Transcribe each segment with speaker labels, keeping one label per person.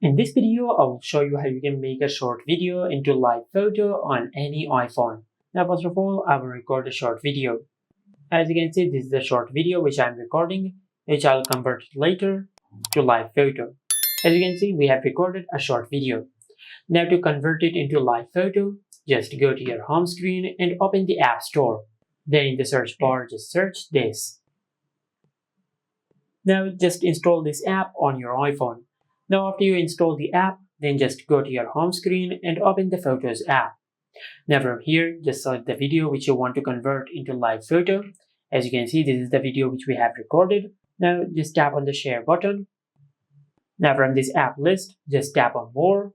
Speaker 1: In this video, I will show you how you can make a short video into live photo on any iPhone. Now, first of all, I will record a short video. As you can see, this is a short video which I am recording, which I will convert later to live photo. As you can see, we have recorded a short video. Now, to convert it into live photo, just go to your home screen and open the App Store. Then in the search bar, just search this. Now, just install this app on your iPhone. Now, after you install the app, then just go to your home screen and open the Photos app. Now from here, just select the video which you want to convert into live photo. As you can see, this is the video which we have recorded. Now just tap on the share button. Now from this app list, just tap on more.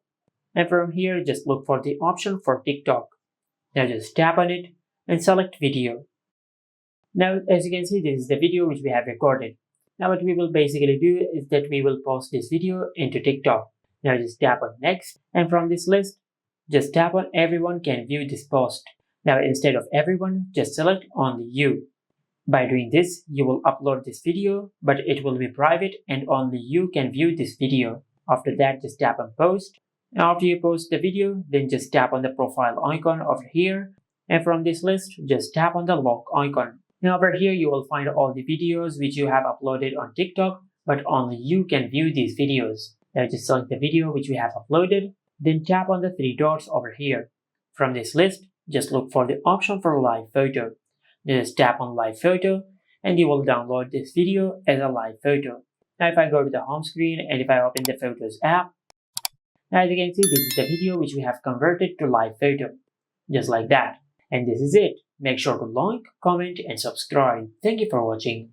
Speaker 1: And from here, just look for the option for TikTok. Now just tap on it and select video. Now as you can see, this is the video which we have recorded. Now what we will basically do is that we will post this video into TikTok. Now just tap on next, and from this list, just tap on everyone can view this post. Now instead of everyone, just select only you. By doing this, you will upload this video, but it will be private and only you can view this video. After that, just tap on post. Now after you post the video, then just tap on the profile icon over here, and from this list, just tap on the lock icon. Now over here, you will find all the videos which you have uploaded on TikTok, but only you can view these videos. Now just select the video which we have uploaded, then tap on the three dots over here. From this list, just look for the option for live photo. Just tap on live photo, and you will download this video as a live photo. Now if I go to the home screen and if I open the Photos app, now as you can see, this is the video which we have converted to live photo. Just like that. And this is it. Make sure to like, comment, and subscribe. Thank you for watching.